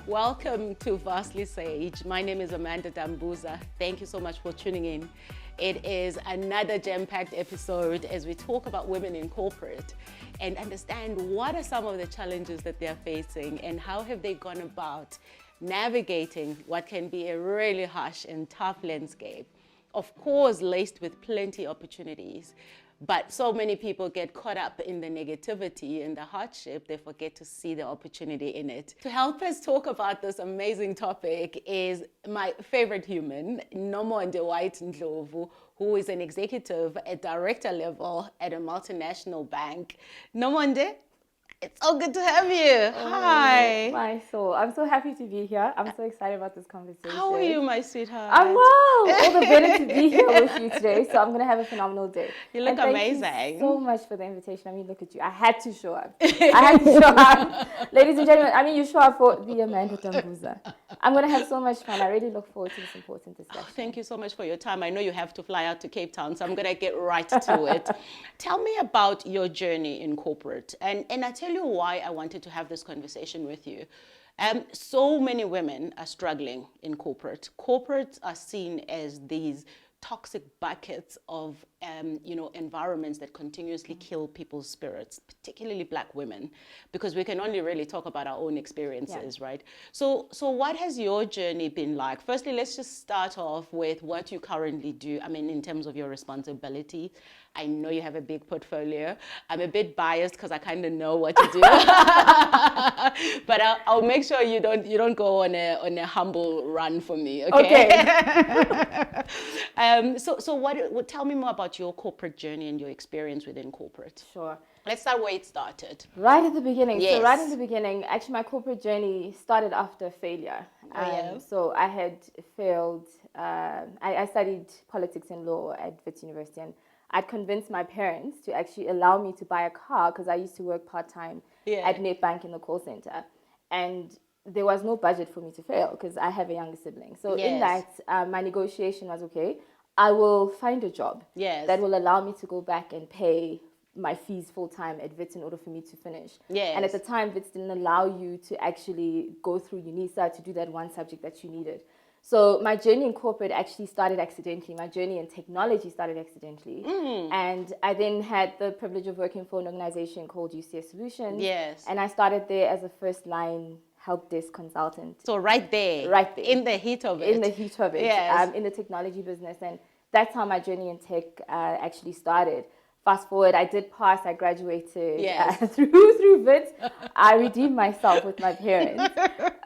Welcome to Vastly Sage. My name is White-Ndlovu. Thank you so much for tuning in. It is another jam-packed episode as we talk about women in corporate and understand what are some of the challenges that they're facing and how have they gone about navigating what can be a really harsh and tough landscape. Of course, laced with plenty of opportunities. But so many people get caught up in the negativity and the hardship, they forget to see the opportunity in it. To help us talk about this amazing topic is my favorite human, Nomonde White-Ndlovu, who is an executive at director level at a multinational bank. Nomonde, it's so good to have you. Hi. My soul. I'm so happy to be here. I'm so excited about this conversation. How are you, my sweetheart? I'm well. All the better to be here with you today. So I'm going to have a phenomenal day. You look amazing. Thank you so much for the invitation. I mean, look at you. I had to show up. Ladies and gentlemen, I mean, you show up for the White-Ndlovu. I'm going to have so much fun. I really look forward to this important discussion. Oh, thank you so much for your time. I know you have to fly out to Cape Town, so I'm going to get right to it. Tell me about your journey in corporate. And I tell you why I wanted to have this conversation with you. So many women are struggling in corporate. Corporates are seen as these toxic buckets of environments that continuously kill people's spirits, particularly Black women, because we can only really talk about our own experiences, right? So what has your journey been like? Firstly, let's just start off with what you currently do. I mean, in terms of your responsibility. I know you have a big portfolio. I'm a bit biased because I kind of know what to do, but I'll make sure you don't go on a humble run for me. Okay. So what? Tell me more about your corporate journey and your experience within corporate. Sure. Let's start where it started. Right at the beginning. Yes. So right in the beginning, actually my corporate journey started after failure. So I had failed. I studied politics and law at Wits University, and I'd convinced my parents to actually allow me to buy a car because I used to work part-time at Nedbank in the call center. And there was no budget for me to fail because I have a younger sibling. So in that, my negotiation was, okay, I will find a job that will allow me to go back and pay my fees full-time at Wits in order for me to finish. And at the time, Wits didn't allow you to actually go through UNISA to do that one subject that you needed. So my journey in corporate actually started accidentally. My journey in technology started accidentally. And I then had the privilege of working for an organization called UCS Solutions. And I started there as a first-line help desk consultant. So right there. In the heat of it. In the heat of it. In the technology business. And that's how my journey in tech actually started. Fast forward, I did pass. I graduated through Wits. I redeemed myself with my parents.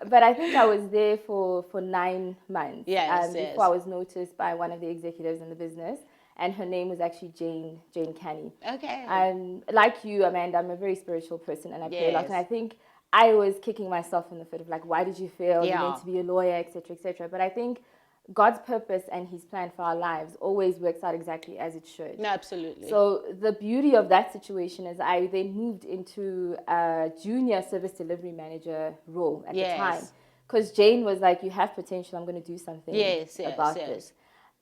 But I think I was there for 9 months before I was noticed by one of the executives in the business. And her name was actually Jane Canny. Okay. And like you, Amanda, I'm a very spiritual person and I pray a lot. And I think I was kicking myself in the foot of like, why did you fail? You're meant to be a lawyer, etc., etc. But I think God's purpose and his plan for our lives always works out exactly as it should. No, absolutely. So the beauty of that situation is I then moved into a junior service delivery manager role at the time. Because Jane was like, you have potential, I'm going to do something about this.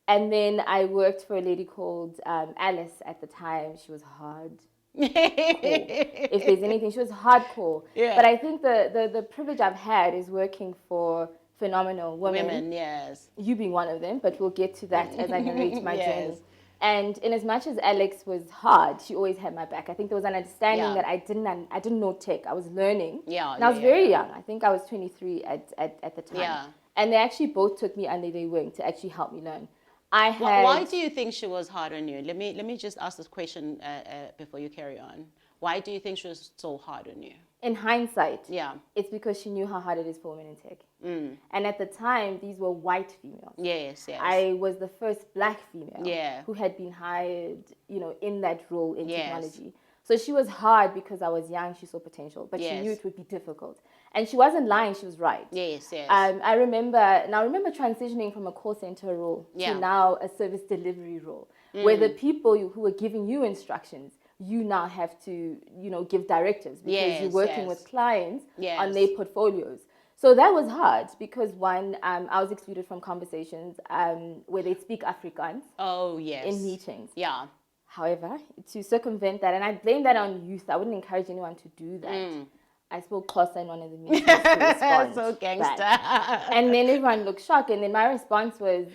And then I worked for a lady called Alice at the time. She was hard. If there's anything, she was hardcore. But I think the privilege I've had is working for phenomenal women. You being one of them, but we'll get to that as I narrate my journey. And in as much as Alex was hard, she always had my back. I think there was an understanding that I didn't know tech. I was learning. And I was very young. I think I was 23 at the time. And they actually both took me under their wing to actually help me learn. Why do you think she was hard on you? Let me just ask this question before you carry on. Why do you think she was so hard on you? In hindsight, it's because she knew how hard it is for women in tech. And at the time, these were white females. I was the first Black female who had been hired, in that role in technology. So she was hard because I was young, she saw potential, but she knew it would be difficult. And she wasn't lying, she was right. I remember transitioning from a call center role to now a service delivery role, where the people who were giving you instructions, you now have to, give directives because you're working with clients on their portfolios. So that was hard because one, I was excluded from conversations where they speak Afrikaans in meetings. However, to circumvent that, and I blame that on youth, I wouldn't encourage anyone to do that. I spoke Xhosa in one of the meetings to respond So gangster. back. And then everyone looked shocked. And then my response was,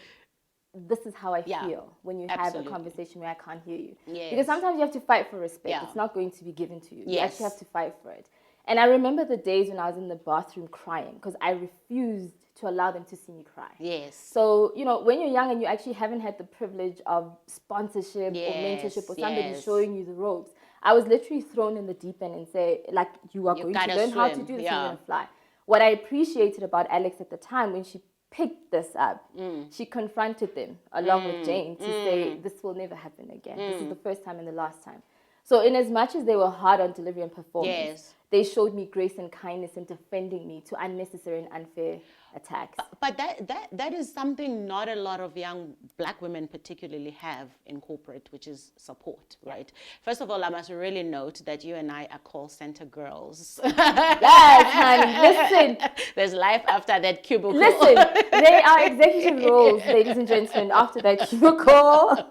this is how I Yeah, feel when you have a absolutely. conversation where I can't hear you. Yes. Because sometimes you have to fight for respect. Yeah. It's not going to be given to you. You Yes. actually have to fight for it. And I remember the days when I was in the bathroom crying because I refused to allow them to see me cry. Yes. So, when you're young and you actually haven't had the privilege of sponsorship or Yes, mentorship or somebody yes. showing you the ropes, I was literally thrown in the deep end and say, like, you are going to gotta learn how to swim, do this and yeah. you're going to fly. What I appreciated about Alex at the time when she picked this up, she confronted them along with Jane to say, this will never happen again. This is the first time and the last time. So in as much as they were hard on delivery and performance, Yes. they showed me grace and kindness in defending me to unnecessary and unfair attacks. But that is something not a lot of young black women particularly have in corporate, which is support, right? First of all, I must really note that you and I are call center girls. Yes, honey, listen. There's life after that cubicle. Listen, they are executive roles, ladies and gentlemen, after that cubicle.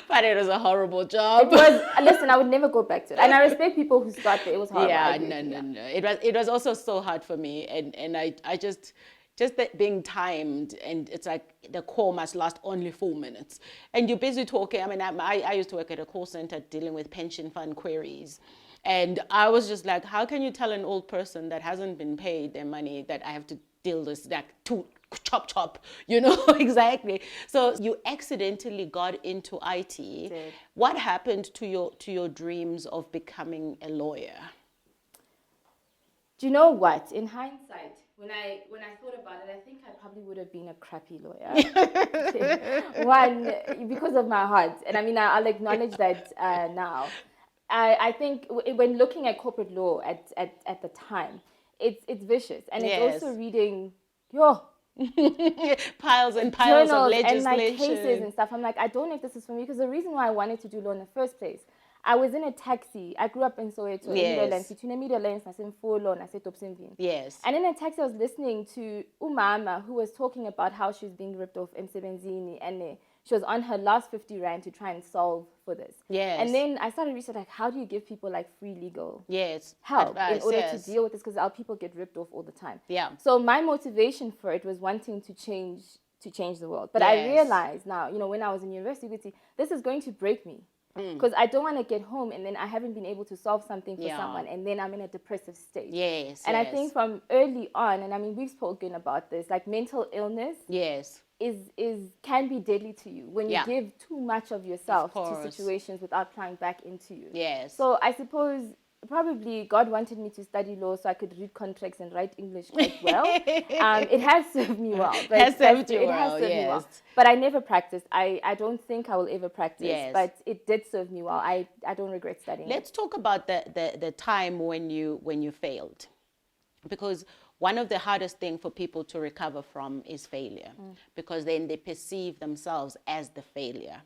But it was a horrible job. It was, listen, I would never go back to it. And I respect people who start there. It was horrible. Yeah, no. It was also so hard for me, and I just that being timed, and it's like the call must last only 4 minutes, and you're busy talking. I mean, I used to work at a call center dealing with pension fund queries, and I was just like, how can you tell an old person that hasn't been paid their money that I have to deal this like chop, exactly. So you accidentally got into IT. Did. What happened to your dreams of becoming a lawyer? Do you know what? In hindsight, when I thought about it, I think I probably would have been a crappy lawyer. One, because of my heart. And I mean, I'll acknowledge that now. I think when looking at corporate law at the time, it's vicious. And Yes. it's also reading, piles and piles of journals legislation. and like cases and stuff. I'm like, I don't know if this is for me, because the reason why I wanted to do law in the first place, I was in a taxi. I grew up in Soweto, Yes. between Middlelands and Folo and Topsenvin. Yes. And in a taxi, I was listening to Umama, who was talking about how she was being ripped off Msebenzini, and she was on her last 50 rand to try and solve for this. Yes. And then I started researching, like, how do you give people like free legal help Advice, in order yes. to deal with this, because our people get ripped off all the time. Yeah. So my motivation for it was wanting to change the world. But Yes. I realized now, when I was in university, this is going to break me. Because I don't want to get home and then I haven't been able to solve something for someone, and then I'm in a depressive state. Yes. And I think from early on, and I mean, we've spoken about this, like mental illness Yes. can be deadly to you when you give too much of yourself Of to situations without trying back into you. Yes. So I suppose probably God wanted me to study law so I could read contracts and write English quite well. It has served me well. But It has served me well. But I never practiced. I don't think I will ever practice. Yes. But it did serve me well. I don't regret studying. Let's talk about the time when you failed, because one of the hardest things for people to recover from is failure, because then they perceive themselves as the failure.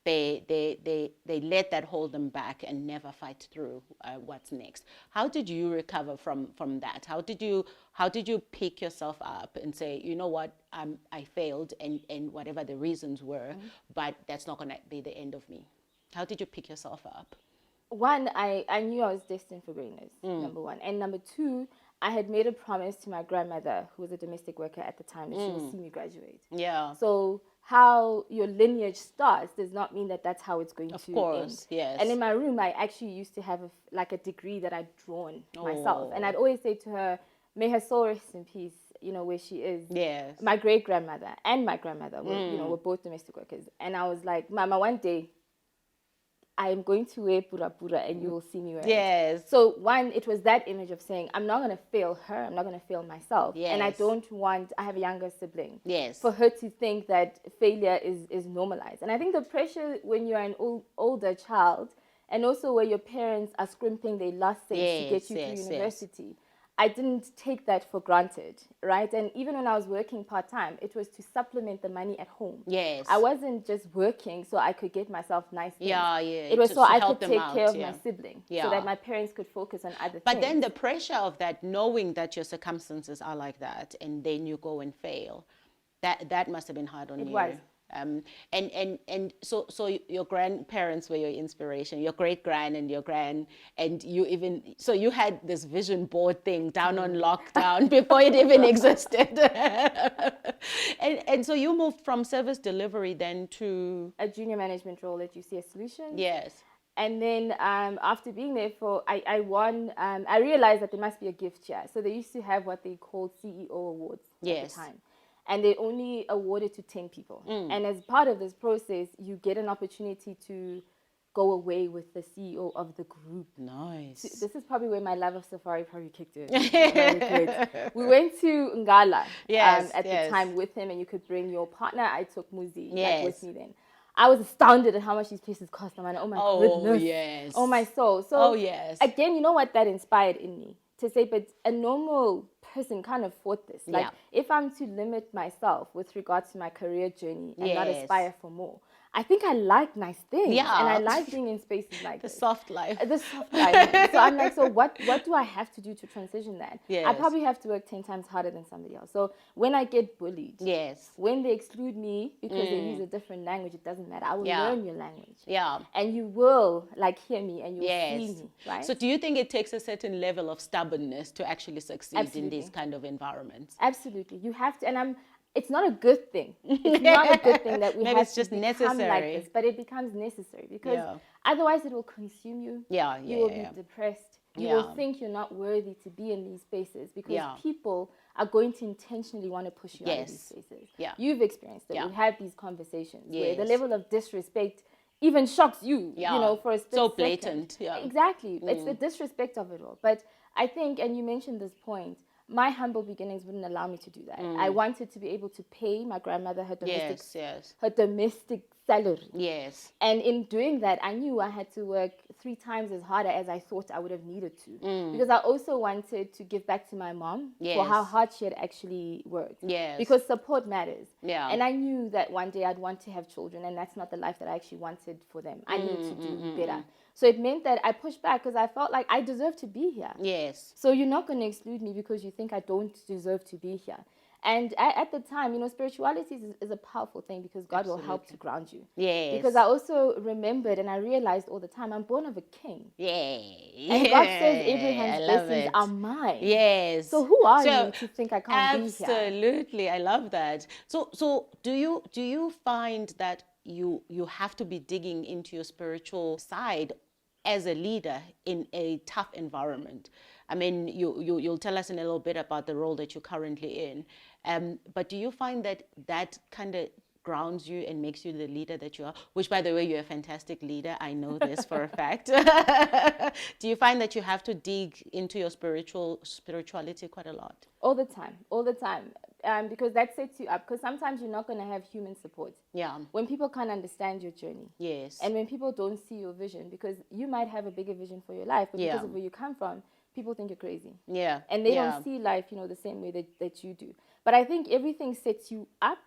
They let that hold them back and never fight through what's next. How did you recover from that? How did you pick yourself up and say, you know what, I failed, and whatever the reasons were, but that's not going to be the end of me? How did you pick yourself up? One, I knew I was destined for greatness, number one. And number two, I had made a promise to my grandmother, who was a domestic worker at the time, that she would see me graduate. Yeah. So how your lineage starts does not mean that that's how it's going to end. Of course, yes. And in my room, I actually used to have a degree that I'd drawn myself. And I'd always say to her, may her soul rest in peace, where she is. Yes. My great-grandmother and my grandmother were both domestic workers. And I was like, Mama, one day, I am going to wear pura and you will see me wear it. Yes. So one, it was that image of saying, I'm not going to fail her. I'm not going to fail myself. Yes. And I have a younger sibling. Yes. For her to think that failure is normalized. And I think the pressure when you're an older child, and also where your parents are scrimping their last cents to get you through university, I didn't take that for granted, right? And even when I was working part-time, it was to supplement the money at home. Yes. I wasn't just working so I could get myself nice things. Yeah. It was so I could take care of my sibling, so that my parents could focus on other things. But then the pressure of that, knowing that your circumstances are like that, and then you go and fail, that must have been hard on you. It was. So your grandparents were your inspiration, your great grand and your grand, and so you had this vision board thing down on lockdown before it even existed. And so you moved from service delivery then to a junior management role at UCS Solutions. yes. And then after being there I won, I realized that there must be a gift here. So they used to have what they called CEO awards at the time. And they only awarded to 10 people. And as part of this process, you get an opportunity to go away with the CEO of the group. Nice. This is probably where my love of safari probably kicked in. We went to Ngala at the time with him, and you could bring your partner. I took Muzi with me then. I was astounded at how much these places cost. I'm like, oh my goodness. Yes. Oh my soul. So again, you know what that inspired in me? To say, but a normal person can't afford this. Like, if I'm to limit myself with regards to my career journey and not aspire for more, I think I like nice things. And I like being in spaces like the soft life. The soft life. So I'm like, so what do I have to do to transition that? I probably have to work 10 times harder than somebody else. So when I get bullied, when they exclude me because they use a different language, it doesn't matter. I will learn your language. And you will like hear me and you'll see me, right? So do you think it takes a certain level of stubbornness to actually succeed in these kind of environments? Absolutely. You have to, and it's not a good thing. It's not a good thing that we have it's just to become necessary. like this, but it becomes necessary because otherwise it will consume you. You will be depressed. You will think you're not worthy to be in these spaces because people are going to intentionally want to push you out of these spaces. You've experienced it. We had these conversations where the level of disrespect even shocks you, you know, for a split so blatant. second. Exactly. It's the disrespect of it all. But I think, and you mentioned this point, my humble beginnings wouldn't allow me to do that. I wanted to be able to pay my grandmother her domestic salary. And in doing that, I knew I had to work 3 times as harder as I thought I would have needed to. Because I also wanted to give back to my mom for how hard she had actually worked. Because support matters. And I knew that one day I'd want to have children, and that's not the life that I actually wanted for them. I need to do better. So it meant that I pushed back because I felt like I deserve to be here. So you're not going to exclude me because you think I don't deserve to be here. And at the time, you know, spirituality is a powerful thing because God will help to ground you. Because I also remembered and I realized all the time, I'm born of a king. And God says Abraham's blessings are mine. So who are you to think I can't be here? Absolutely. I love that. So do you find that you have to be digging into your spiritual side as a leader in a tough environment? I mean, you'll tell us in a little bit about the role that you're currently in. But do you find that kind of grounds you and makes you the leader that you are? Which, by the way, you're a fantastic leader. I know this for a fact. Do you find that you have to dig into your spirituality quite a lot? All the time. Because that sets you up. Because sometimes you're not going to have human support. When people can't understand your journey. And when people don't see your vision, because you might have a bigger vision for your life, but because of where you come from, people think you're crazy. And they don't see life, you know, the same way that you do. But I think everything sets you up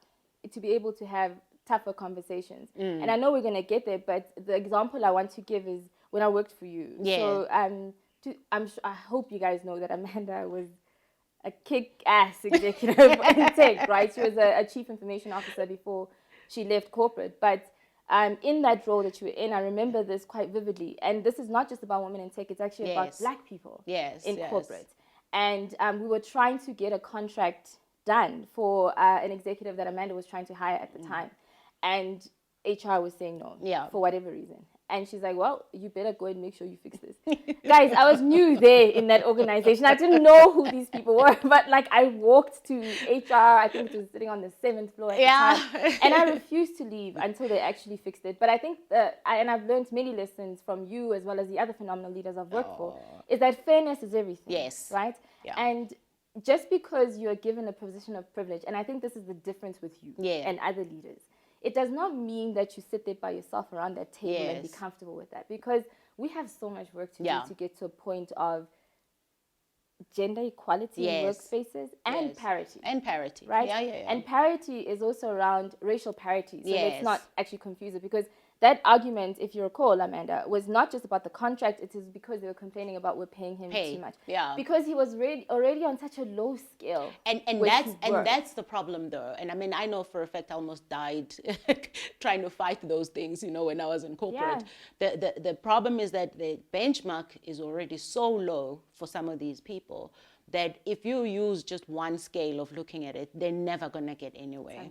to be able to have tougher conversations. And I know we're going to get there, but the example I want to give is when I worked for you. So I hope you guys know that Amanda was a kick-ass executive in tech, right? She was a chief information officer before she left corporate. But in that role that you were in, I remember this quite vividly. And this is not just about women in tech, it's actually about Black people in corporate. And we were trying to get a contract done for an executive that Amanda was trying to hire at the time. And HR was saying no for whatever reason. And she's like, well, you better go and make sure you fix this. Guys, I was new there in that organization. I didn't know who these people were. But like I walked to HR, I think it was sitting on the 7th floor at the time. And I refused to leave until they actually fixed it. But I think, and I've learned many lessons from you as well as the other phenomenal leaders I've worked for, is that fairness is everything. Right? And just because you're given a position of privilege, and I think this is the difference with you and other leaders, it does not mean that you sit there by yourself around that table and be comfortable with that, because we have so much work to do to get to a point of gender equality in workspaces and parity. And parity. Right? And parity is also around racial parity. So let's not actually confuse it, because that argument, if you recall, Amanda, was not just about the contract. It is because they were complaining about we're paying him too much. Yeah. Because he was already on such a low scale. And that's the problem, though. And I mean, I know for a fact I almost died trying to fight those things, you know, when I was in corporate. Yeah. The problem is that the benchmark is already so low for some of these people that if you use just one scale of looking at it, they're never going to get anywhere.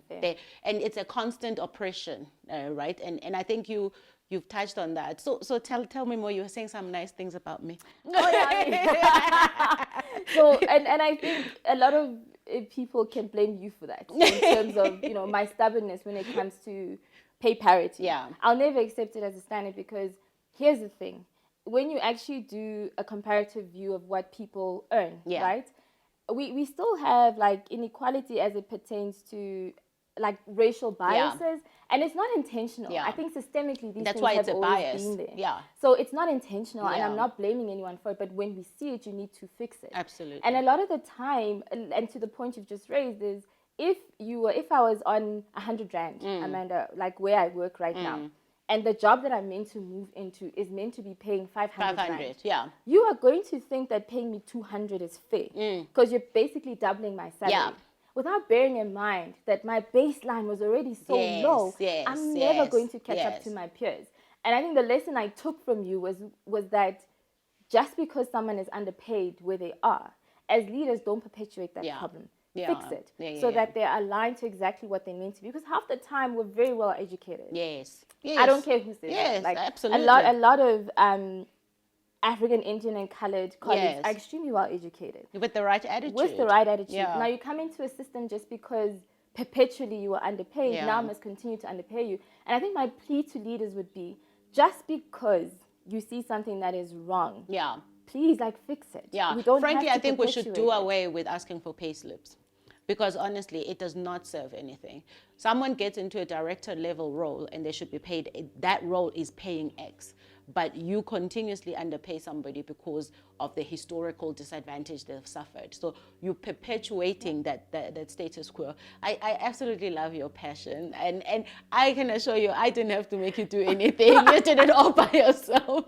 And it's a constant oppression, right? And I think you've touched on that. So tell me more. You were saying some nice things about me. Oh, yeah. So, and I think a lot of people can blame you for that in terms of, you know, my stubbornness when it comes to pay parity. Yeah. I'll never accept it as a standard because here's the thing. When you actually do a comparative view of what people earn, right? We still have like inequality as it pertains to like racial biases, and it's not intentional. I think systemically these things have always been there. So it's not intentional, and I'm not blaming anyone for it. But when we see it, you need to fix it. Absolutely. And a lot of the time, and to the point you've just raised, is if I was on 100 rand, Amanda, like where I work right now. And the job that I'm meant to move into is meant to be paying 500 rand. You are going to think that paying me 200 is fair because you're basically doubling my salary. Without bearing in mind that my baseline was already so low, I'm never going to catch up to my peers. And I think the lesson I took from you was that just because someone is underpaid where they are, as leaders, don't perpetuate that problem. Fix it so that they're aligned to exactly what they mean to be. Because half the time we're very well educated. I don't care who says that. Like, absolutely. A lot of African, Indian, and colored colleagues are extremely well educated. With the right attitude. Now you come into a system just because perpetually you were underpaid. Now I must continue to underpay you. And I think my plea to leaders would be, just because you see something that is wrong, please, like, fix it. We don't Frankly, I think we should do away with asking for pay slips. Because honestly, it does not serve anything. Someone gets into a director level role and they should be paid, that role is paying X. But you continuously underpay somebody because of the historical disadvantage they've suffered. So you're perpetuating that status quo. I absolutely love your passion. And I can assure you, I didn't have to make you do anything. You did it all by yourself.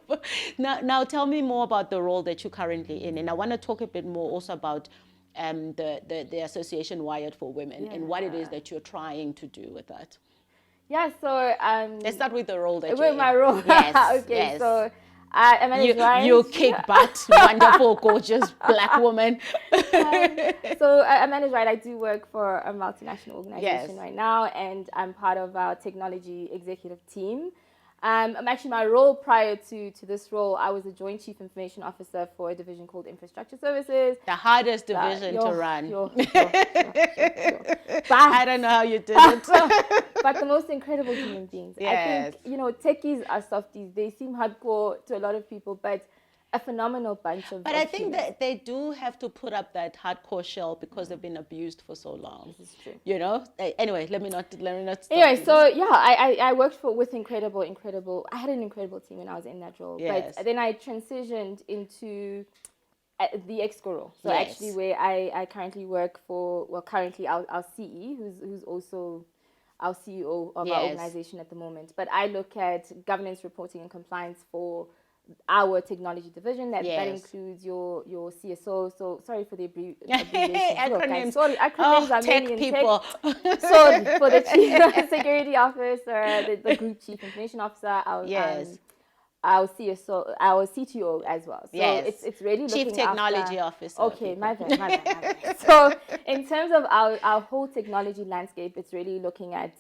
Now tell me more about the role that you're currently in. And I want to talk a bit more also about the association Wired for Women and what it is that you're trying to do with that. So let's start with the role that you're in. My role. Okay, so I manage Ryan. You kick butt, wonderful, gorgeous black woman. So I manage Ryan. I do work for a multinational organization right now, and I'm part of our technology executive team. I'm actually, my role prior to this role, I was a Joint Chief Information Officer for a division called Infrastructure Services. The hardest division to run. I don't know how you did it. But the most incredible human beings. I think, techies are softies. They seem hardcore to a lot of people, but a phenomenal bunch of But I think that they do have to put up that hardcore shell because they've been abused for so long. This is true. Anyway, let me not stop. Anyway, so I worked with incredible. I had an incredible team when I was in that role. But then I transitioned into the ExCo role. So actually where I currently work for, currently our CE, who's also our CEO of our organization at the moment. But I look at governance, reporting, and compliance for our technology division. That includes your CSO. So sorry for the abbreviation. Acronyms. Sorry, acronyms are tech mainly people. Tech. So for the chief security officer, the group chief information officer, our CSO, our CTO as well. So it's really looking Chief Technology Officer. Okay, my bad. So in terms of our whole technology landscape, it's really looking at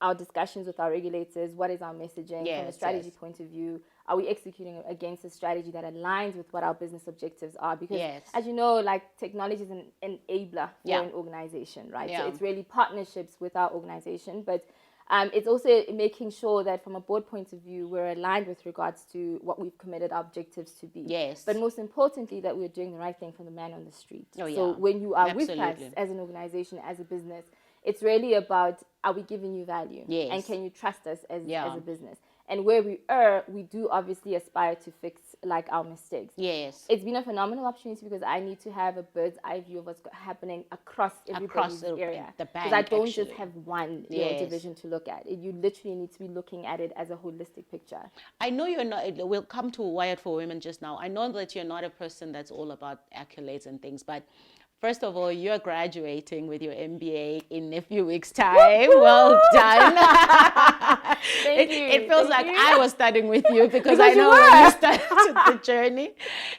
our discussions with our regulators. What is our messaging from a strategy point of view? Are we executing against a strategy that aligns with what our business objectives are? Because as you know, like, technology is an enabler for an organization, right? So it's really partnerships with our organization, but it's also making sure that from a board point of view, we're aligned with regards to what we've committed our objectives to be. But most importantly, that we're doing the right thing for the man on the street. So when you are with us as an organization, as a business, it's really about, are we giving you value? And can you trust us as a business? And where we err, we do obviously aspire to fix like our mistakes. Yes. It's been a phenomenal opportunity because I need to have a bird's eye view of what's happening across everybody's area. The bank, because I don't actually. just have one Yes. division to look at. You literally need to be looking at it as a holistic picture. I know you're not, we'll come to Wired for Women just now. I know that you're not a person that's all about accolades and things, but first of all, you're graduating with your MBA in a few weeks' time. Well done. Thank you. It feels Thank like you. I was studying with you because I Because you know when you were. started the journey.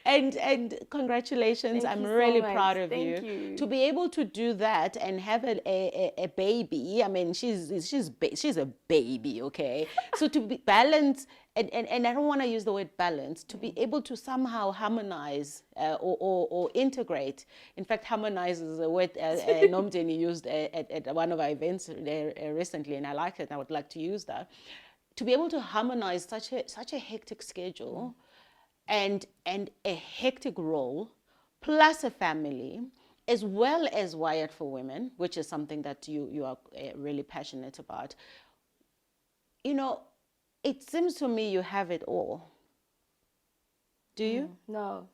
And congratulations. Thank I'm you so really much. proud of Thank you. you. To be able to do that and have a baby. I mean, she's a baby, okay? So to be balanced, and I don't want to use the word balance, to be able to somehow harmonize or integrate. In fact, harmonize is a word Nomonde used at one of our events recently, and I like it. I would like to use that. To be able to harmonize such a hectic schedule and a hectic role, plus a family, as well as Wired for Women, which is something that you are really passionate about. You know, it seems to me you have it all. Do you? No,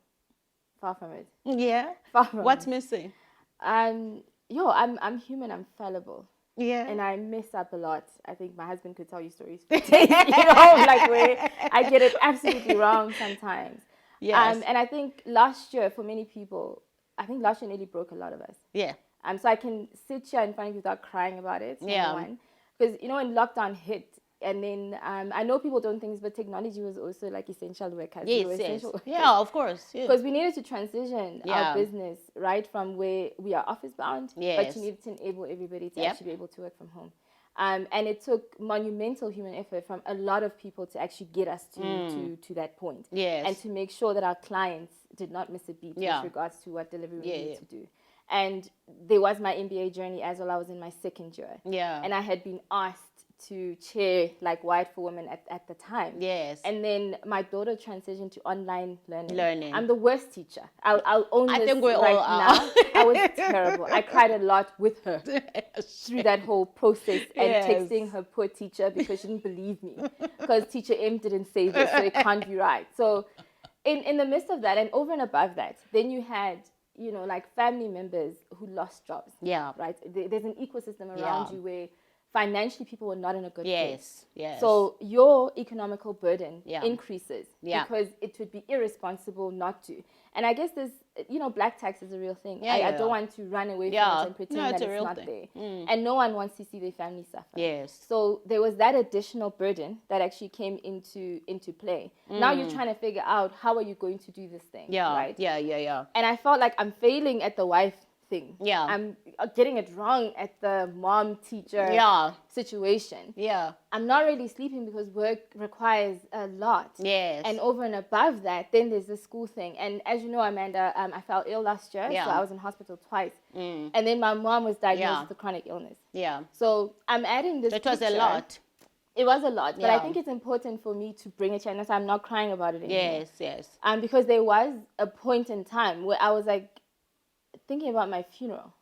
far from it. Yeah. Far from What's it. missing? I'm human. I'm fallible. Yeah. And I mess up a lot. I think my husband could tell you stories for days, like where I get it absolutely wrong sometimes. Yes. And I think last year, for many people, I think last year nearly broke a lot of us. Yeah. So I can sit here in front of you without crying about it. Yeah. One, because when lockdown hit, and then I know people don't think this, but technology was also like essential workers. Yes, yes. Essential workers. Yeah, of course. Because we needed to transition our business right from where we are office bound, but Yes. you needed to enable everybody to Yep. actually be able to work from home. And it took monumental human effort from a lot of people to actually get us to that point. Yes. And to make sure that our clients did not miss a beat Yeah. with regards to what delivery we Yeah, needed yeah. to do. And there was my MBA journey as well. I was in my second year. Yeah. And I had been asked to chair like Wired for Women at the time. Yes. And then my daughter transitioned to online learning. I'm the worst teacher. I'll own I this think we right all are. now. I was terrible. I cried a lot with her through that whole process and Yes. texting her poor teacher because she didn't believe me. Because teacher M didn't say this, so it can't be right. So in the midst of that and over and above that, then you had like family members who lost jobs. Yeah. Right? There's an ecosystem around Yeah. you where financially people were not in a good place. Yes. Yes. So your economical burden Yeah. increases Yeah. because it would be irresponsible not to. And I guess this, black tax is a real thing. Yeah, I yeah. don't want to run away Yeah. from it and pretend No, it's that a it's real not thing. there. And no one wants to see their family suffer. Yes. So there was that additional burden that actually came into play. Now you're trying to figure out how are you going to do this thing, Yeah. right? Yeah. And I felt like I'm failing at the wife thing. Yeah. I'm getting it wrong at the mom teacher Yeah. situation. Yeah. I'm not really sleeping because work requires a lot. Yes. And over and above that, then there's the school thing. And as you know, Amanda, I fell ill last year. Yeah. So I was in hospital twice. And then my mom was diagnosed Yeah. with a chronic illness. Yeah. So I'm adding this It was a picture. lot. It was a lot. But I Yeah. think it's important for me to bring it here. And so I'm not crying about it anymore. Yes. Because there was a point in time where I was like thinking about my funeral.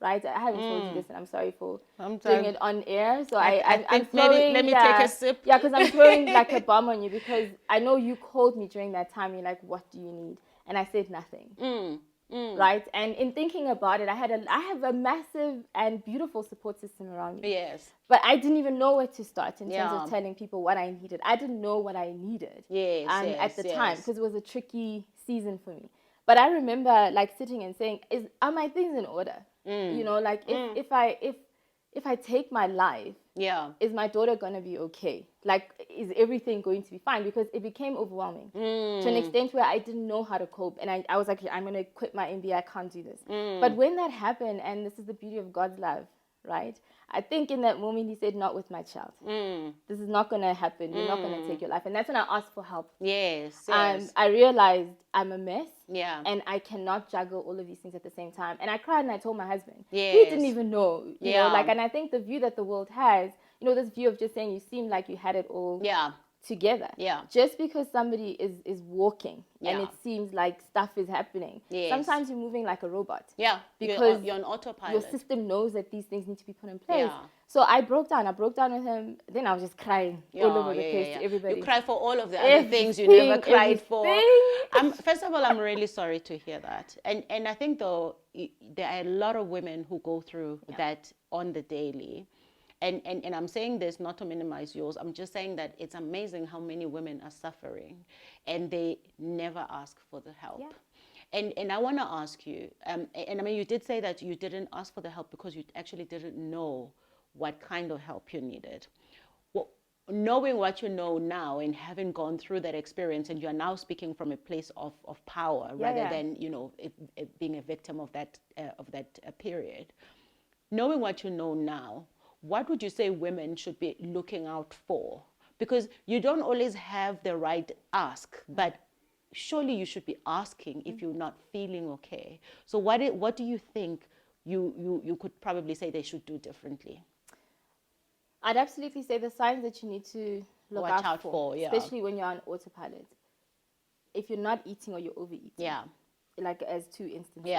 Right? I haven't told you this, and I'm sorry for doing it on air. So I'm think throwing, let me take a sip. Yeah, because I'm throwing like a bomb on you because I know you called me during that time. You're like, what do you need? And I said nothing. Right? And in thinking about it, I have a massive and beautiful support system around me. Yes. But I didn't even know where to start in terms Yeah. of telling people what I needed. I didn't know what I needed Yes. at the yes. time because it was a tricky season for me. But I remember like sitting and saying, are my things in order? Like if I take my life, Yeah. is my daughter going to be okay? Like, is everything going to be fine? Because it became overwhelming to an extent where I didn't know how to cope. And I was like, I'm going to quit my MBA. I can't do this. But when that happened, and this is the beauty of God's love, right? I think in that moment, he said, not with my child. This is not going to happen. You're not going to take your life. And that's when I asked for help. Yes. I realized I'm a mess. Yeah. And I cannot juggle all of these things at the same time. And I cried and I told my husband. Yes. He didn't even know. You Yeah. know, and I think the view that the world has, this view of just saying you seem like you had it all Yeah. together. Yeah. Just because somebody is walking and Yeah. it seems like stuff is happening, Yes. sometimes you're moving like a robot. Yeah. Because you're on autopilot. your system knows that these things need to be put in place. Yeah. So I broke down with him. Then I was just crying all over the place to everybody. You cry for all of the other things you never cried for. First of all, I'm really sorry to hear that. And I think, though, there are a lot of women who go through that on the daily. And I'm saying this not to minimize yours. I'm just saying that it's amazing how many women are suffering and they never ask for the help. Yeah. And I want to ask you, and I mean, you did say that you didn't ask for the help because you actually didn't know what kind of help you needed. Well, knowing what you know now and having gone through that experience, and you're now speaking from a place of power rather than, it being a victim of that period. Knowing what you know now, what would you say women should be looking out for? Because you don't always have the right ask, but surely you should be asking if you're not feeling okay. So what do you think you could probably say they should do differently? I'd absolutely say the signs that you need to watch out for, especially when you're on autopilot. If you're not eating or you're overeating, like as 2 instances.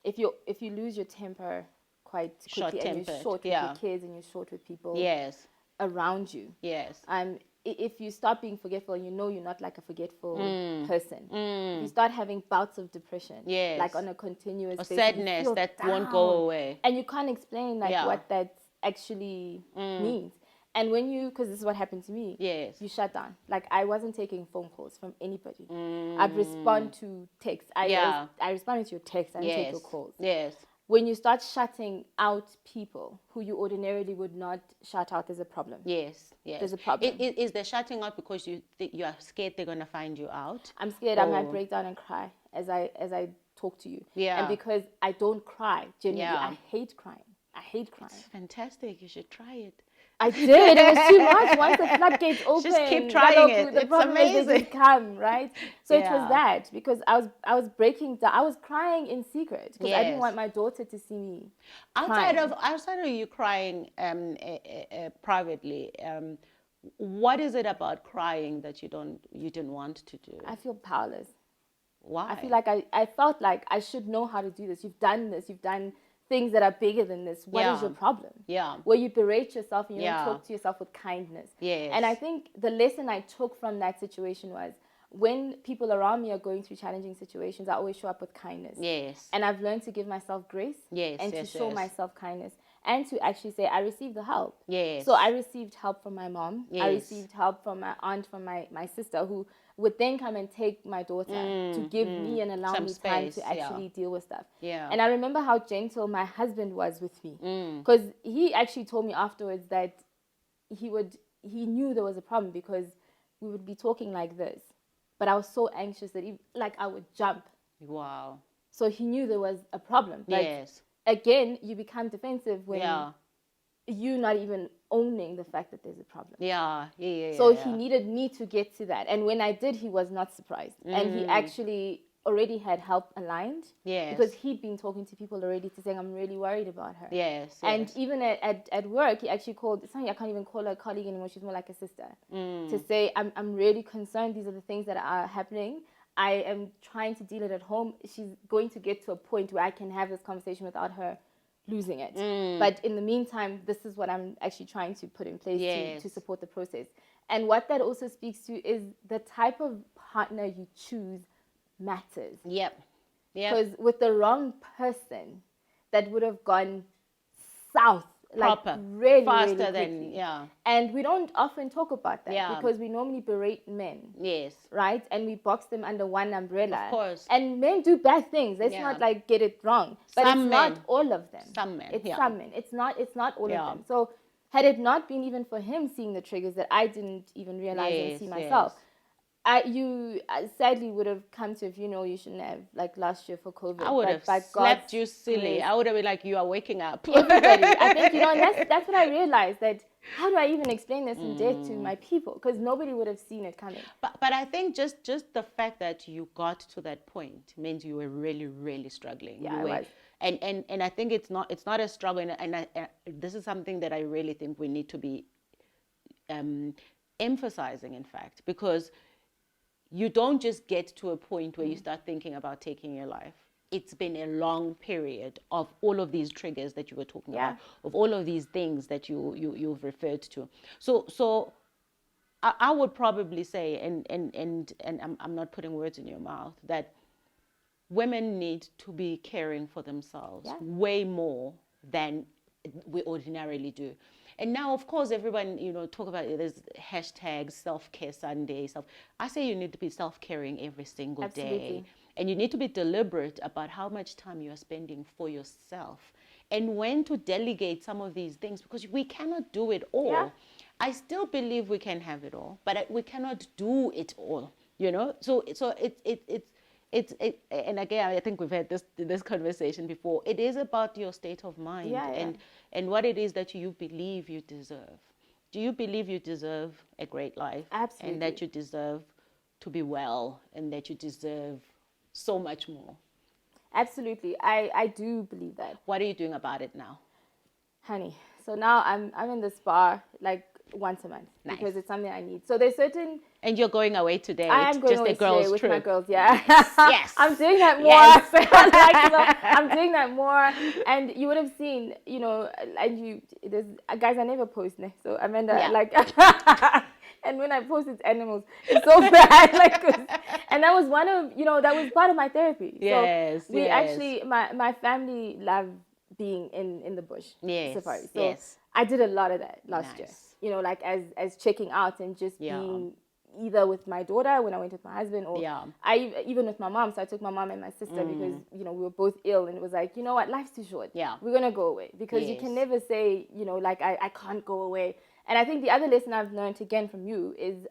If you lose your temper quite quickly and you're short with your kids and you're short with people around you. If you start being forgetful, you know you're not like a forgetful person. If you start having bouts of depression, like on a continuous basis, sadness that won't go away, and you can't explain what that actually means. And when because this is what happened to me, you shut down. Like I wasn't taking phone calls from anybody. I'd respond to texts. I responded to your text. I didn't take your calls. When you start shutting out people who you ordinarily would not shut out, there's a problem. There's a problem. Is the shutting out because you are scared they're going to find you out? I'm scared I might break down and cry as I talk to you. And because I don't cry, genuinely, I hate crying. It's fantastic. You should try it. I did. It was too much. Once the floodgates open, just keep trying it. The problem is they just come, right? So it was that because I was breaking down. I was crying in secret because I didn't want my daughter to see me. Outside of you crying privately, what is it about crying that you didn't want to do? I feel powerless. Why? I feel like I felt like I should know how to do this. You've done this. You've done things that are bigger than this. What is your problem? Where you berate yourself and you don't talk to yourself with kindness. And I think the lesson I took from that situation was when people around me are going through challenging situations, I always show up with kindness. And I've learned to give myself grace and to show myself kindness and to actually say, I received the help. So I received help from my mom. I received help from my aunt, from my sister, who would then come and take my daughter to give me and allow me time to actually deal with stuff. And I remember how gentle my husband was with me. Because he actually told me afterwards that he knew there was a problem because we would be talking like this. But I was so anxious that I would jump. Wow. So he knew there was a problem. Again, you become defensive when you're not even owning the fact that there's a problem. So he needed me to get to that. And when I did, he was not surprised. And he actually already had help aligned. Because he'd been talking to people already to saying, I'm really worried about her. And even at work, he actually called, I can't even call her a colleague anymore. She's more like a sister. To say, I'm really concerned. These are the things that are happening. I am trying to deal it at home. She's going to get to a point where I can have this conversation without her losing it. But in the meantime, this is what I'm actually trying to put in place to support the process. And what that also speaks to is the type of partner you choose matters. Because with the wrong person, that would have gone south. Really, faster really than and we don't often talk about that because we normally berate men, right, and we box them under one umbrella, of course, and men do bad things. Let's not get it wrong, but it's not all of them. Some men, some men. It's not all of them. So had it not been even for him seeing the triggers that I didn't even realize and see myself, you sadly would have come to, if you shouldn't have, last year for COVID. I would have slapped you silly. I would have been like, you are waking up. Everybody. I think, and that's what I realized, that how do I even explain this in depth to my people? Because nobody would have seen it coming. But I think just the fact that you got to that point means you were really, really struggling. Yeah, I was. And I think it's not a struggle. And this is something that I really think we need to be emphasizing, in fact, because you don't just get to a point where you start thinking about taking your life. It's been a long period of all of these triggers that you were talking about, of all of these things that you've referred to. So I would probably say, and I'm not putting words in your mouth, that women need to be caring for themselves way more than we ordinarily do. And now, of course, everyone, talk about it. There's hashtags, self-care Sunday. I say you need to be self-caring every single day. And you need to be deliberate about how much time you are spending for yourself and when to delegate some of these things, because we cannot do it all. Yeah. I still believe we can have it all, but we cannot do it all, So it's and again, I think we've had this conversation before. It is about your state of mind and what it is that you believe you deserve. Do you believe you deserve a great life? Absolutely. And that you deserve to be well, and that you deserve so much more? Absolutely. I do believe that. What are you doing about it now? Honey, so now I'm in the spa like once a month. Nice. Because it's something I need. So there's certain... And you're going away today. I am going away today with my girls, yeah. Yes. I'm doing that more. Yes. I'm doing that more. And you would have seen, there's guys, I never post, so Amanda, and when I post, it's animals. It's so bad. And that was that was part of my therapy. Yes. So we actually, my family love being in the bush. Yes. Safari. So I did a lot of that last year. As checking out and just being either with my daughter when I went with my husband, or even with my mom. So I took my mom and my sister because, we were both ill, and it was like, you know what, life's too short. Yeah. We're going to go away, because you can never say, I can't go away. And I think the other lesson I've learned again from you is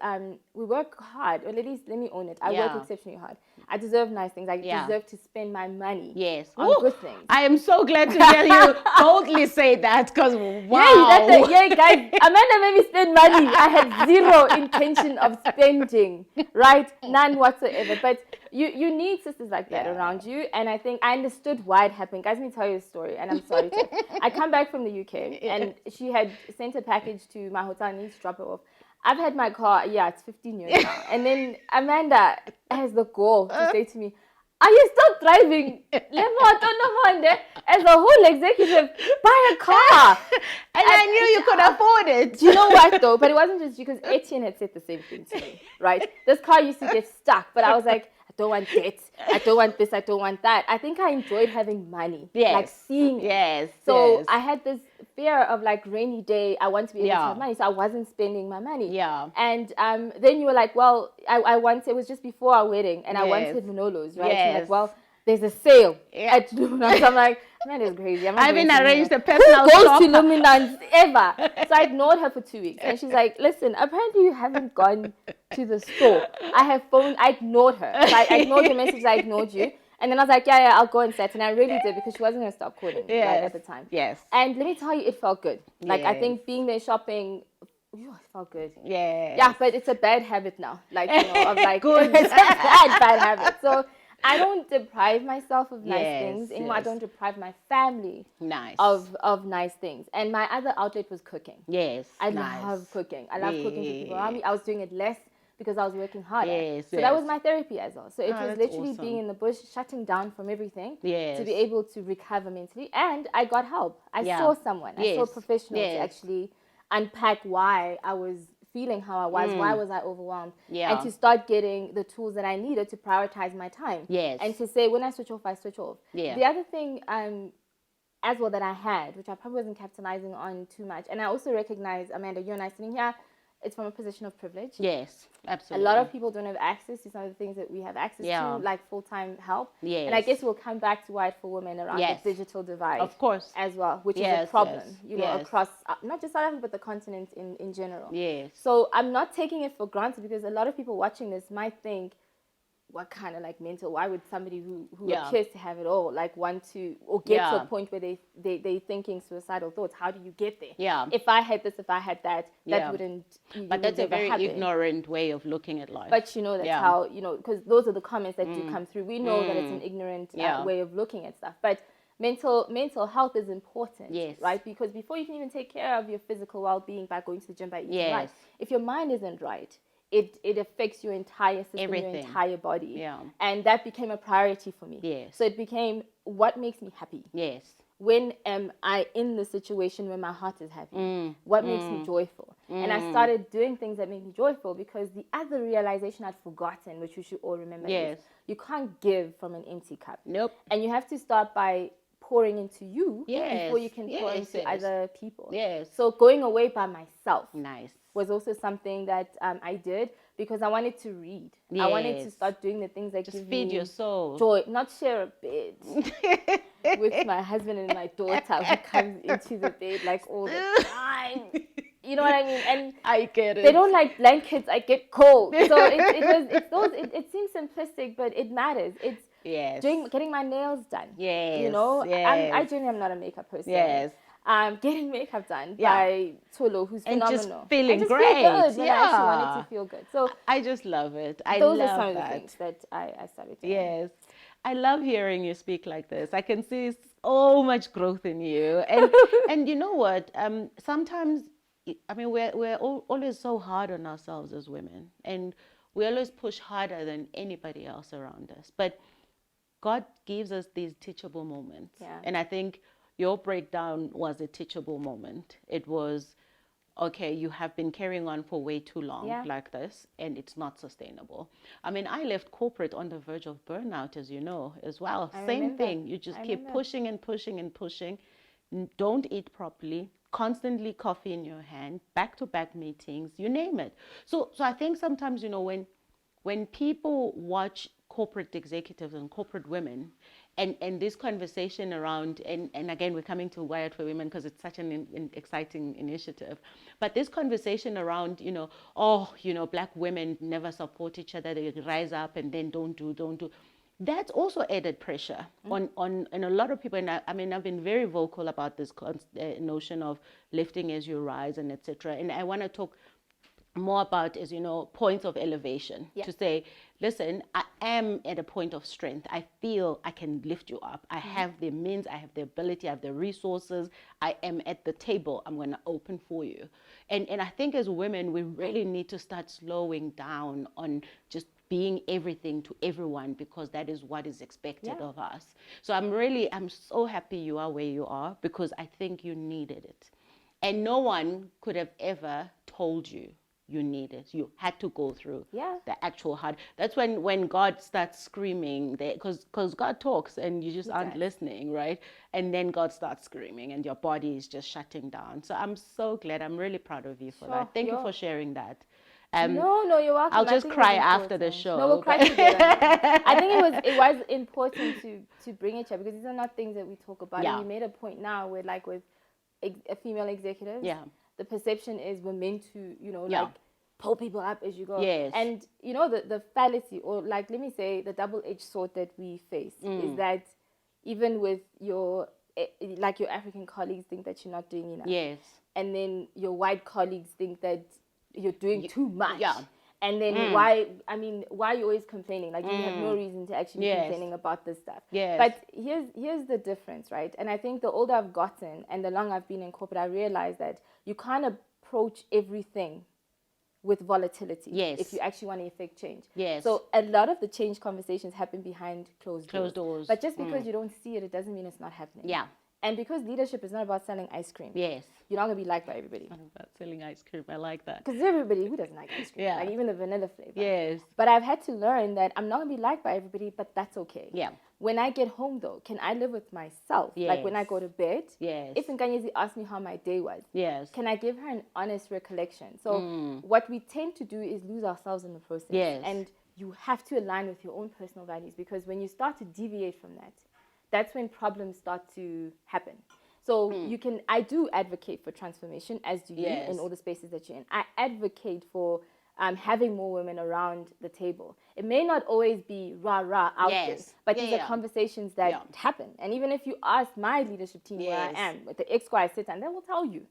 we work hard, or at least let me own it. I work exceptionally hard. I deserve nice things. I deserve to spend my money on good things. I am so glad to hear you boldly say that, because wow. Guys, Amanda made me spend money. I had zero intention of spending, right? None whatsoever. But you need sisters like that around you. And I think I understood why it happened. Guys, let me tell you a story, and I'm sorry. I come back from the UK, and she had sent a package to my hotel. I need to drop it off. I've had my car, it's 15 years now. And then Amanda has the gall to say to me, are you still driving? Nomonde, as a whole executive, buy a car. And I knew you could afford it. Do you know what, though? But it wasn't just because Etienne had said the same thing to me, right? This car used to get stuck, but I was like, I don't want debt. I don't want this. I don't want that. I think I enjoyed having money. Yes. Like seeing it. Yes. So I had this fear of rainy day. I want to be able to have money. So I wasn't spending my money. Yeah. And then you were like, well, I wanted, it was just before our wedding, and I wanted Manolos, right? Yes. You're like, well, there's a sale at Luminance. I'm like, man, it's crazy. I haven't arranged a personal Who goes shop to Luminance ever? So I ignored her for 2 weeks. And she's like, listen, apparently you haven't gone to the store. I ignored her. So I ignored your message. I ignored you. And then I was like, I'll go and set. And I really did, because she wasn't going to stop calling me at the time. Yes. And let me tell you, it felt good. I think being there shopping, it felt good. Yeah, but it's a bad habit now. Good. It's a bad habit. So I don't deprive myself of nice things anymore. I don't deprive my family of nice things. And my other outlet was cooking. Yes. I love cooking. I love cooking for people around me. I was doing it less because I was working harder. So that was my therapy as well. So it was literally being in the bush, shutting down from everything to be able to recover mentally. And I got help. I saw someone. I saw a professional to actually unpack why I was feeling how I was, why was I overwhelmed, and to start getting the tools that I needed to prioritize my time, and to say, when I switch off, I switch off. The other thing as well that I had, which I probably wasn't capitalizing on too much, and I also recognize, Amanda, you and I sitting here, it's from a position of privilege. Yes, absolutely. A lot of people don't have access to some of the things that we have access to, like full-time help. Yes. And I guess we'll come back to why for women around the digital divide. Of course. As well, which is a problem, across not just South Africa, but the continent in general. Yes. So I'm not taking it for granted, because a lot of people watching this might think, what kind of mental, why would somebody who appears to have it all want to, or get to a point where they thinking suicidal thoughts? How do you get there? If I had this, if I had that, that wouldn't. But that's a very ignorant way of looking at life. But that's how, because those are the comments that do come through. We know that it's an ignorant way of looking at stuff. But mental health is important, Yes. right? Because before you can even take care of your physical well-being by going to the gym, by eating right, Yes. if your mind isn't right, it affects your entire system, Everything. your entire body. Yeah. And that became a priority for me. Yes. So it became, what makes me happy? Yes. When am I in the situation where my heart is happy? What makes me joyful? And I started doing things that make me joyful, because the other realization I'd forgotten, which we should all remember, Yes. is you can't give from an empty cup. Nope. And you have to start by pouring into you before you Yes. can pour Yes, into yes. other people. Yes. So going away by myself Nice. was also something that I did, because I wanted to read. I wanted to Yes. start doing the things that Just give feed me your soul. joy, not share a bed with my husband and my daughter, who comes into the bed like all the time. You know what I mean? And I get it. they don't like blankets. I get cold. So it seems simplistic, but it matters. It's Yes. getting my nails done. Yes. You know, Yes. I genuinely am not a makeup person. Yes. Getting makeup done Yeah. by Tolo, who's And just phenomenal. feeling I just great. feel good when I actually wanted Yeah. to feel good. So I just love it. I those love are some of the that. things that I started doing. Yes. I love hearing you speak like this. I can see so much growth in you. And and you know what? Sometimes, I mean, we're always so hard on ourselves as women, and we always push harder than anybody else around us. But God gives us these teachable moments. Yeah. And I think your breakdown was a teachable moment. It was, okay, you have been carrying on for way too long like this, and it's not sustainable. I mean, I left corporate on the verge of burnout, as you know, as well. Same thing. You just keep pushing and pushing and pushing. Don't eat properly, constantly coffee in your hand, back-to-back meetings, you name it. So I think sometimes, you know, when people watch corporate executives and corporate women, and this conversation around, and again, we're coming to Wired for Women because it's such an exciting initiative, but this conversation around, you know, oh, you know, black women never support each other, they rise up and then don't do. That's also added pressure on and a lot of people. And I mean, I've been very vocal about this notion of lifting as you rise and etc. And I want to talk more about, is, you know, points of elevation, to say, listen, I am at a point of strength. I feel I can lift you up. I have the means, I have the ability, I have the resources. I am at the table. I'm going to open for you. And I think as women, we really need to start slowing down on just being everything to everyone, because that is what is expected of us. So I'm so happy you are where you are, because I think you needed it. And no one could have ever told you you need it. You had to go through the actual hard. That's when God starts screaming, because God talks and you just aren't listening, right? And then God starts screaming and your body is just shutting down. So I'm so glad. I'm really proud of you for that. Thank you for sharing that. No, you're welcome. I'll just cry after the show. No, we'll cry together. I think it was important to bring it here, because these are not things that we talk about. And you made a point now where, like, with a female executive, the perception is we're meant to, you know, like, pull people up as you go. Yes. And, you know, the fallacy, or, like, let me say, the double-edged sword that we face is that even with your African colleagues think that you're not doing enough. Yes. And then your white colleagues think that you're doing too much. Yeah. And then why are you always complaining? Like, you have no reason to actually be complaining about this stuff. Yes. But here's the difference, right? And I think the older I've gotten and the longer I've been in corporate, I realized that you can't approach everything with volatility if you actually want to effect change. Yes. So a lot of the change conversations happen behind closed doors. But just because you don't see it, it doesn't mean it's not happening. Yeah. And because leadership is not about selling ice cream. Yes. You're not going to be liked by everybody. Not about selling ice cream. I like that. Because everybody, who doesn't like ice cream? Yeah. Like, even the vanilla flavor. Yes. But I've had to learn that I'm not going to be liked by everybody, but that's okay. Yeah. When I get home, though, can I live with myself? Yes. Like, when I go to bed? Yes. If Nkanyezi asks me how my day was, yes, can I give her an honest recollection? So what we tend to do is lose ourselves in the process. Yes. And you have to align with your own personal values, because when you start to deviate from that, that's when problems start to happen. So I do advocate for transformation, as do you, in all the spaces that you're in. I advocate for having more women around the table. It may not always be rah-rah out there, but these are conversations that happen. And even if you ask my leadership team where I am, with the X, Y, Z, and they will tell you.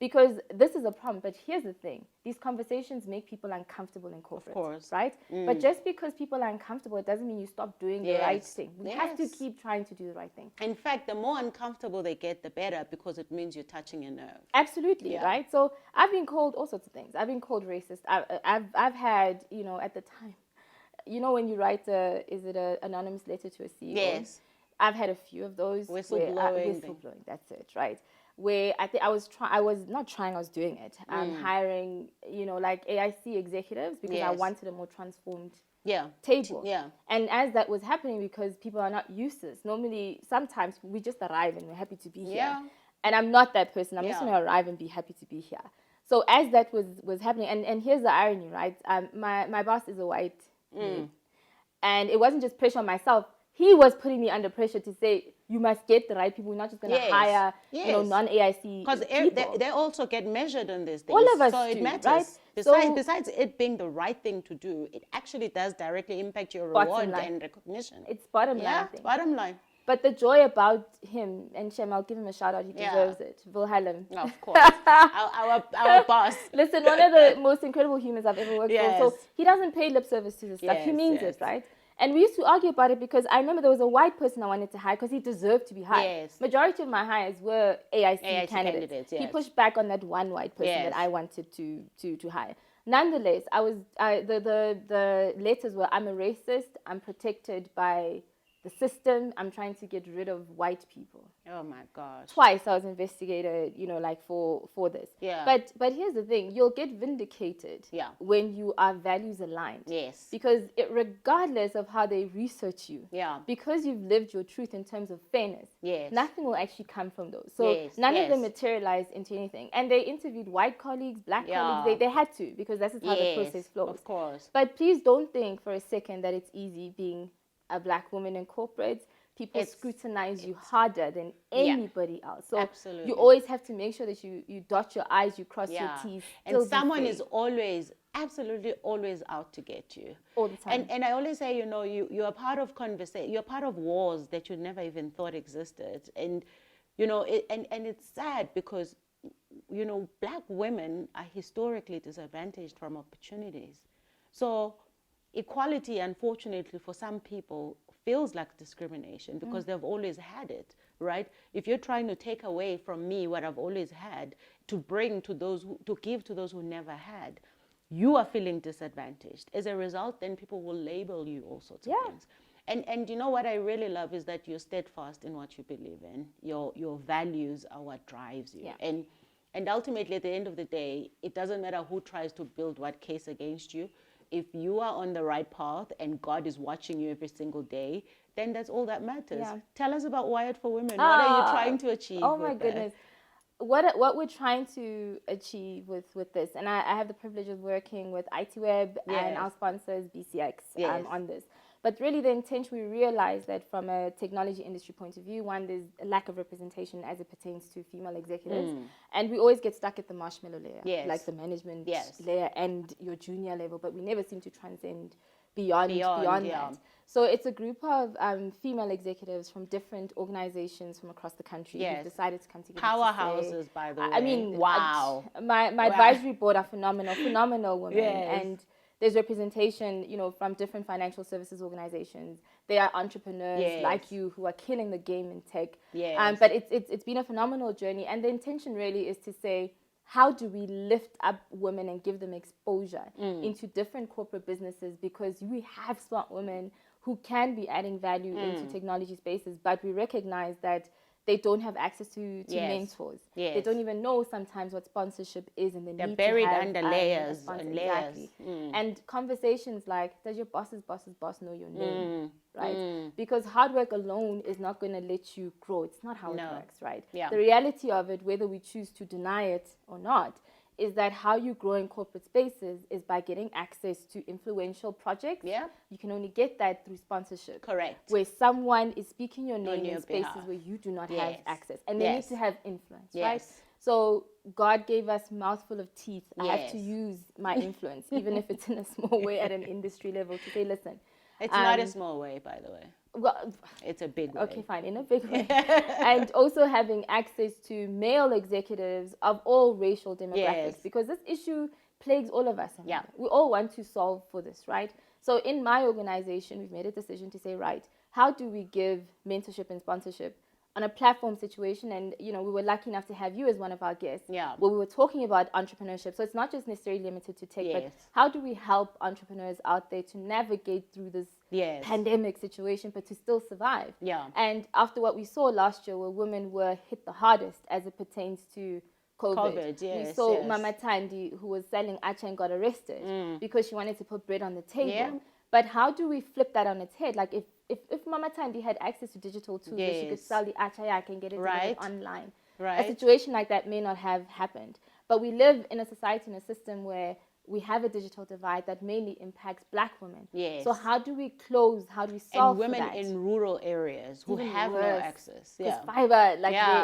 Because this is a problem. But here's the thing. These conversations make people uncomfortable in corporate. Of course. Right? But just because people are uncomfortable, it doesn't mean you stop doing the right thing. We have to keep trying to do the right thing. In fact, the more uncomfortable they get, the better, because it means you're touching a nerve. Absolutely, right? So I've been called all sorts of things. I've been called racist. I've had, at the time, when you write is it an anonymous letter to a CEO? Yes. I've had a few of those. Whistleblowing. That's it, right? Where I think I was doing it. I'm hiring, like AIC executives because I wanted a more transformed table. Yeah. And as that was happening, because people are not used to this, normally, sometimes we just arrive and we're happy to be here. Yeah. And I'm not that person. I'm just going to arrive and be happy to be here. So as that was happening, and here's the irony, right? My boss is a white dude. And it wasn't just pressure on myself. He was putting me under pressure to say, you must get the right people. We're not just going to hire, non-AIC Because they also get measured on this thing. All of us so do, it matters. Right? Besides it being the right thing to do, it actually does directly impact your reward and recognition. It's bottom line. Yeah, it's bottom line. But the joy about him, and Shem, I'll give him a shout out. He deserves it. Wilhelm. Of course. our boss. Listen, one of the most incredible humans I've ever worked Yes. for. So he doesn't pay lip service to this stuff. He means it, right? And we used to argue about it because I remember there was a white person I wanted to hire because he deserved to be hired. Yes. Majority of my hires were AIC candidates. Yes. He pushed back on that one white person that I wanted to hire. Nonetheless, the letters were, I'm a racist, I'm protected by the system, I'm trying to get rid of white people. Oh my gosh. Twice I was investigated, for this. Yeah. But here's the thing, you'll get vindicated when you are values aligned. Yes. Because regardless of how they research you, because you've lived your truth in terms of fairness, nothing will actually come from those. So none of them materialized into anything. And they interviewed white colleagues, black colleagues. They had to, because that's how the process flows. Of course. But please don't think for a second that it's easy being a black woman in corporate. People scrutinize you harder than anybody else. So absolutely. You always have to make sure that you dot your I's, you cross your T's. And someone is absolutely always out to get you. All the time. And I always say, you're a part of conversation, you're part of wars that you never even thought existed. And, and it's sad because, black women are historically disadvantaged from opportunities. So equality, unfortunately, for some people feels like discrimination because they've always had it, right? If you're trying to take away from me what I've always had to bring to those to give to those who never had, you are feeling disadvantaged. As a result, then people will label you all sorts of things. And you know what I really love is that you're steadfast in what you believe in. Your values are what drives you. Yeah. And ultimately, at the end of the day, it doesn't matter who tries to build what case against you. If you are on the right path and God is watching you every single day, then that's all that matters. Yeah. Tell us about Wired for Women. What are you trying to achieve? Oh my goodness. What we're trying to achieve with this, and I have the privilege of working with ITWeb and our sponsors BCX on this. But really the intention, we realize that from a technology industry point of view, one, there's a lack of representation as it pertains to female executives. And we always get stuck at the marshmallow layer, like the management layer and your junior level, but we never seem to transcend beyond that. So it's a group of female executives from different organizations from across the country who've decided to come together. Powerhouses, by the way. I mean, wow. My advisory board are phenomenal women. And there's representation, from different financial services organizations. They are entrepreneurs like you who are killing the game in tech. But it's been a phenomenal journey. And the intention really is to say, how do we lift up women and give them exposure into different corporate businesses? Because we have smart women who can be adding value into technology spaces, but we recognize that they don't have access to mentors. They don't even know sometimes what sponsorship is, and they're buried under layers and layers. Exactly. And conversations like, does your boss's boss know your name? Right? Because hard work alone is not going to let you grow. It's not how it works, right? The reality of it, whether we choose to deny it or not, is that how you grow in corporate spaces is by getting access to influential projects. You can only get that through sponsorship. Correct. Where someone is speaking your name in spaces where you do not have access. And they need to have influence, right? So God gave us mouthful of teeth. I have to use my influence, even if it's in a small way at an industry level, to say, listen. It's not a small way, by the way. Well, It's a big way. okay, fine, in a big way. And also having access to male executives of all racial demographics, because this issue plagues all of us. Yeah. We all want to solve for this, right? So in my organization, we've made a decision to say, right, how do we give mentorship and sponsorship on a platform situation? And, we were lucky enough to have you as one of our guests. Yeah. Where we were talking about entrepreneurship. So it's not just necessarily limited to tech, but how do we help entrepreneurs out there to navigate through this pandemic situation, but to still survive? Yeah. And after what we saw last year, where women were hit the hardest as it pertains to COVID. We saw Mama Tandi, who was selling acha and got arrested because she wanted to put bread on the table. Yeah. But how do we flip that on its head? Like if Mama Tandi had access to digital tools, where she could sell the acha and get it delivered online, a situation like that may not have happened. But we live in a society, in a system where we have a digital divide that mainly impacts Black women. Yes. So how do we close? How do we solve and women for that? in rural areas who have no access. Because fiber,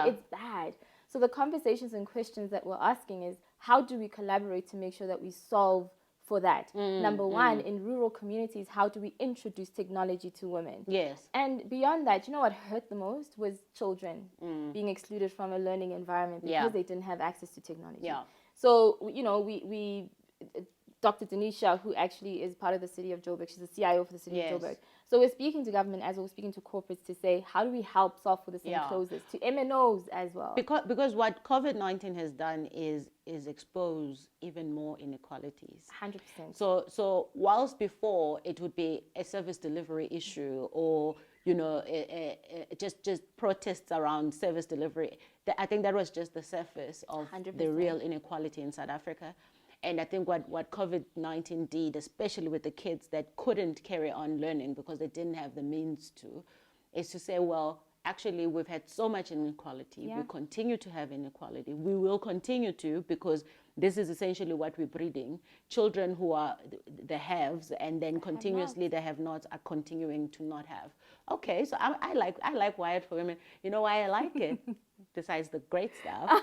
it's bad. So the conversations and questions that we're asking is, how do we collaborate to make sure that we solve for that? Number one, in rural communities, how do we introduce technology to women? Yes. And beyond that, what hurt the most was children being excluded from a learning environment because they didn't have access to technology. Yeah. So, we Dr. Denisha, who actually is part of the city of Joburg, she's the CIO for the city of Joburg. So we're speaking to government as well, we're speaking to corporates to say, how do we help solve for this and close this? To MNOs as well. Because what COVID-19 has done is expose even more inequalities. 100%. So whilst before it would be a service delivery issue or just protests around service delivery, I think that was just the surface of 100%. the real inequality in South Africa. And I think what COVID-19 did, especially with the kids that couldn't carry on learning because they didn't have the means to, is to say, well, actually, we've had so much inequality. Yeah. We continue to have inequality. We will continue to, because this is essentially what we're breeding. Children who are the haves, and then continuously the have-nots are continuing to not have. Okay, so I like Wired for Women. You know why I like it? Besides the great stuff,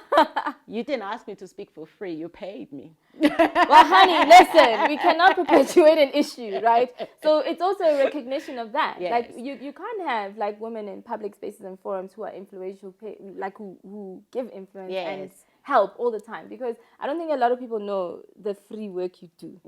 you didn't ask me to speak for free. You paid me. Well, honey, listen, we cannot perpetuate an issue, right? So it's also a recognition of that. Yes. Like you can't have women in public spaces and forums who are influential, who give influence and help all the time, because I don't think a lot of people know the free work you do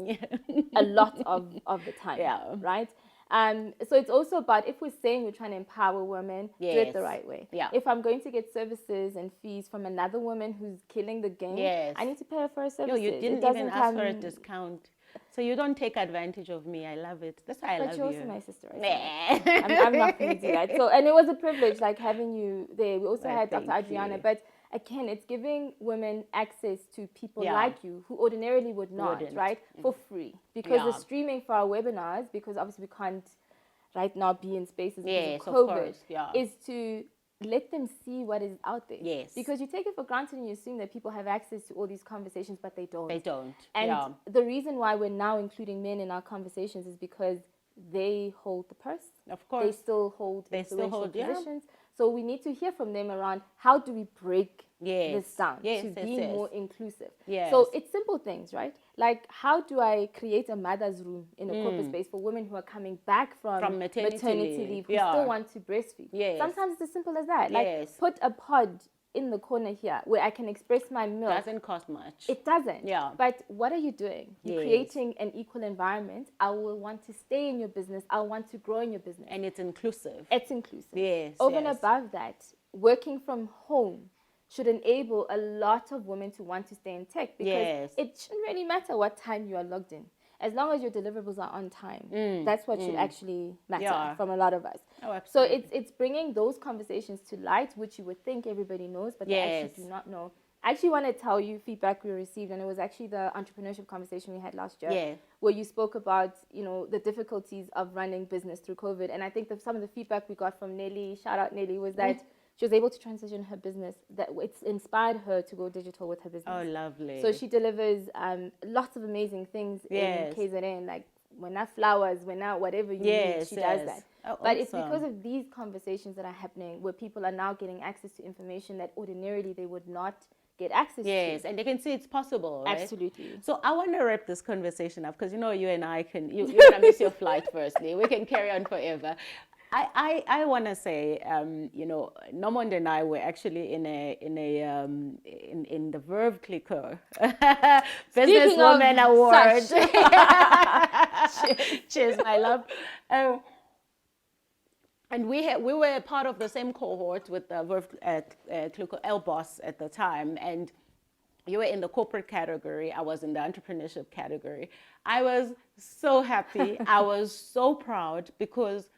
a lot of the time, right? So it's also about, if we're saying we're trying to empower women, do it the right way. Yeah. If I'm going to get services and fees from another woman who's killing the game, I need to pay her for her services. No, you didn't even ask for a discount. So you don't take advantage of me. I love it. That's why I love you. But you're also my sister. I'm not going to do that. So, and it was a privilege, having you there. We also had Dr. Adriana, but again, it's giving women access to people like you who ordinarily would not, right? For free. Because the streaming for our webinars, because obviously we can't right now be in spaces because of COVID, is to let them see what is out there. Yes. Because you take it for granted and you assume that people have access to all these conversations, but they don't. They don't. And the reason why we're now including men in our conversations is because they hold the purse. Of course. They still hold influential positions. So we need to hear from them around, how do we break this down to be more inclusive? So it's simple things, right? Like, how do I create a mother's room in a corporate space for women who are coming back from maternity leave who still want to breastfeed? Sometimes it's as simple as that. Like, put a pod in the corner here where I can express my milk. Doesn't cost much. It doesn't. But what are you doing? You're creating an equal environment. I will want to stay in your business. I want to grow in your business. And it's inclusive. It's inclusive. Yes. Over and above that, working from home should enable a lot of women to want to stay in tech, because it shouldn't really matter what time you are logged in. As long as your deliverables are on time, that's what should actually matter from a lot of us. So it's bringing those conversations to light, which you would think everybody knows, but they actually do not know. I actually want to tell you feedback we received, and it was actually the entrepreneurship conversation we had last year, where you spoke about, the difficulties of running business through COVID. And I think that some of the feedback we got from Nelly, shout out Nelly, was that she was able to transition her business, that it's inspired her to go digital with her business. Oh, lovely. So she delivers lots of amazing things in KZN, like when not flowers, when not whatever you need, she does that. But it's because of these conversations that are happening, where people are now getting access to information that ordinarily they would not get access to. Yes, and they can see it's possible, right? Absolutely. So I want to wrap this conversation up, because you and I can, you're going to miss your flight firstly. We can carry on forever. I want to say, you know, Nomonde and I were actually in the Verve Clicker Businesswoman Award. Cheers, my love. And we were a part of the same cohort with the Verve Clicker L Boss at the time, and you were in the corporate category. I was in the entrepreneurship category. I was so happy. I was so proud because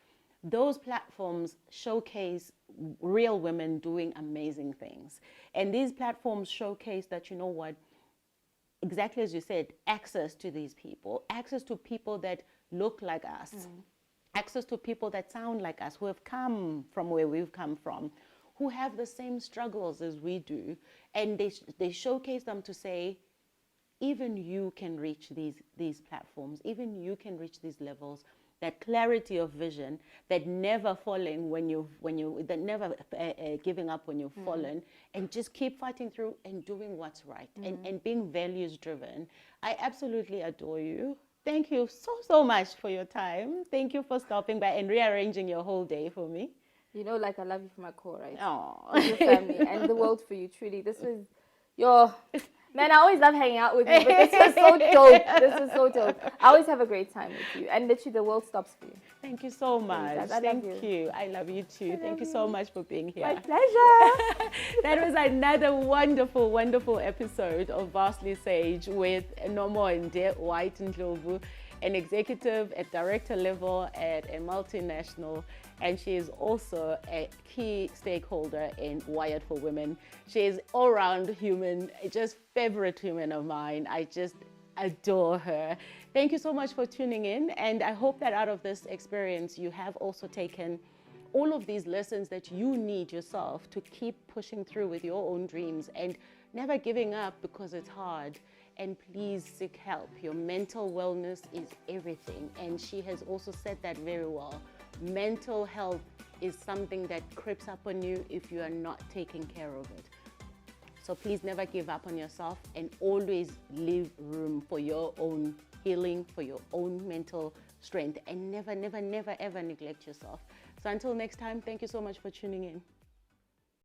those platforms showcase real women doing amazing things. And these platforms showcase that, you know what, exactly as you said, access to these people, access to people that look like us, access to people that sound like us, who have come from where we've come from, who have the same struggles as we do. And they showcase them to say, even you can reach these platforms, even you can reach these levels. That clarity of vision, that never falling that never giving up when you've fallen, and just keep fighting through and doing what's right, and being values driven. I absolutely adore you. Thank you so much for your time. Thank you for stopping by and rearranging your whole day for me. You know, like I love you from my core, right? Oh, Your family and the world for you. Truly, this was your. Man, I always love hanging out with you, but this was so dope. This was so dope. I always have a great time with you, and literally the world stops for you. Thank you so much. Thank you. I love you too. Thank you so much for being here. My pleasure. That was another wonderful, wonderful episode of Vastly Sage with Nomonde White-Ndlovu, an executive at director level at a multinational, and she is also a key stakeholder in Wired for Women. She is all-round human, just favorite human of mine. I just adore her. Thank you so much for tuning in, and I hope that out of this experience you have also taken all of these lessons that you need yourself to keep pushing through with your own dreams and never giving up because it's hard. And please seek help. Your mental wellness is everything. And she has also said that very well. Mental health is something that creeps up on you if you are not taking care of it. So please never give up on yourself and always leave room for your own healing, for your own mental strength, and never, never, never, ever neglect yourself. So until next time, thank you so much for tuning in.